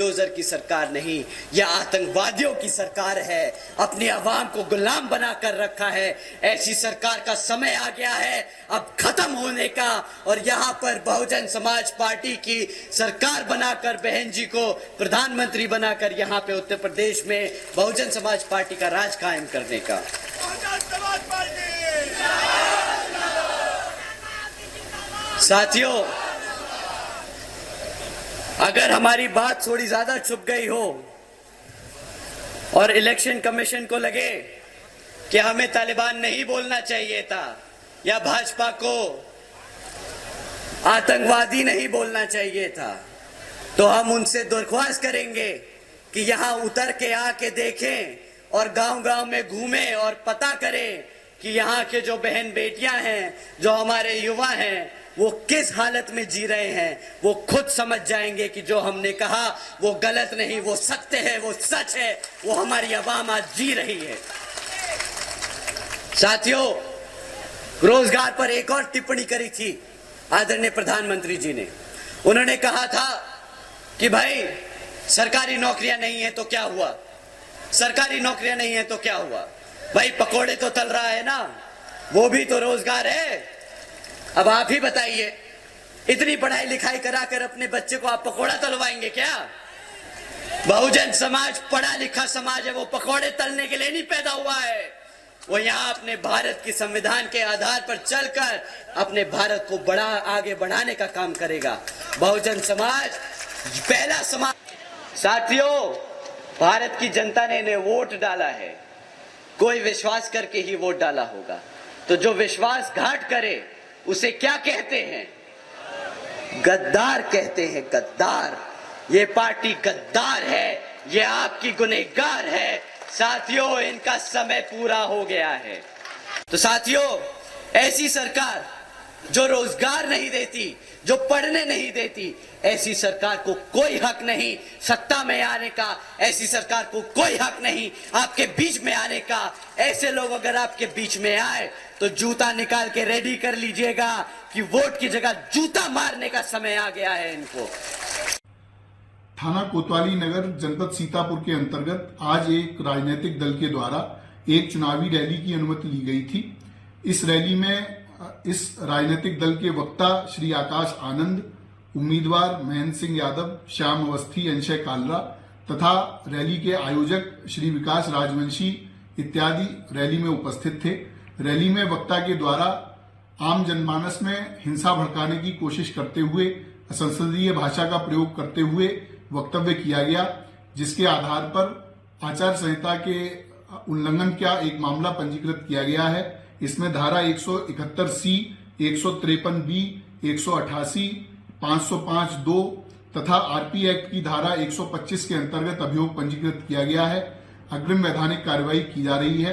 Bulldozer की सरकार नहीं, यह आतंकवादियों की सरकार है। अपनी आवाम को गुलाम बनाकर रखा है। ऐसी सरकार का समय आ गया है अब खत्म होने का। और यहाँ पर बहुजन समाज पार्टी की सरकार बनाकर, बहन जी को प्रधानमंत्री बनाकर यहाँ पे उत्तर प्रदेश में बहुजन समाज पार्टी का राज कायम करने का। साथियों, अगर हमारी बात थोड़ी ज्यादा छुप गई हो और इलेक्शन कमीशन को लगे कि हमें तालिबान नहीं बोलना चाहिए था या भाजपा को आतंकवादी नहीं बोलना चाहिए था, तो हम उनसे दरख्वास्त करेंगे कि यहां उतर के आके देखें और गांव-गांव में घूमें और पता करें कि यहाँ के जो बहन बेटियां हैं, जो हमारे युवा हैं, वो किस हालत में जी रहे हैं। वो खुद समझ जाएंगे कि जो हमने कहा वो गलत नहीं, वो सत्य है, वो सच है, वो हमारी आवाम आज जी रही है। साथियों, रोजगार पर एक और टिप्पणी करी थी आदरणीय प्रधानमंत्री जी ने। उन्होंने कहा था कि भाई सरकारी नौकरियां नहीं है तो क्या हुआ, सरकारी नौकरियां नहीं है तो क्या हुआ, भाई पकोड़े तो तल रहा है ना, वो भी तो रोजगार है। अब आप ही बताइए, इतनी पढ़ाई लिखाई कराकर अपने बच्चे को आप पकोड़ा तलवाएंगे क्या? बहुजन समाज पढ़ा लिखा समाज है, वो पकोड़े तलने के लिए नहीं पैदा हुआ है। वो यहाँ अपने भारत की संविधान के आधार पर चलकर अपने भारत को आगे बढ़ाने का काम करेगा। बहुजन समाज पहला समाज। साथियों, भारत की जनता ने इन्हें वोट डाला है, कोई विश्वास करके ही वोट डाला होगा। तो जो विश्वासघात करे उसे क्या कहते हैं? गद्दार कहते हैं, गद्दार। ये पार्टी गद्दार है, ये आपकी गुनहगार है। साथियों, इनका समय पूरा हो गया है। तो साथियों, ऐसी सरकार जो रोजगार नहीं देती, जो पढ़ने नहीं देती, ऐसी सरकार को कोई हक नहीं सत्ता में आने का। ऐसी सरकार को कोई हक नहीं आपके बीच में आने का। ऐसे लोग अगर आपके बीच में आए तो जूता निकाल के रेडी कर लीजिएगा कि वोट की जगह जूता मारने का समय आ गया है इनको। थाना कोतवाली नगर जनपद सीतापुर के अंतर्गत आज एक राजनीतिक दल के द्वारा एक चुनावी रैली की अनुमति ली गई थी। इस रैली में इस राजनीतिक दल के वक्ता श्री आकाश आनंद, उम्मीदवार महेंद्र सिंह यादव, श्याम अवस्थी, अंशय कालरा तथा रैली के आयोजक श्री विकास राजवंशी इत्यादि रैली में उपस्थित थे। रैली में वक्ता के द्वारा आम जनमानस में हिंसा भड़काने की कोशिश करते हुए असंसदीय भाषा का प्रयोग करते हुए वक्तव्य किया गया, जिसके आधार पर आचार संहिता के उल्लंघन का एक मामला पंजीकृत किया गया है। इसमें धारा 171C, 153B, 188, 505(2) तथा आरपी एक्ट की धारा 125 के अंतर्गत अभियोग पंजीकृत किया गया है। अग्रिम वैधानिक कार्रवाई की जा रही है।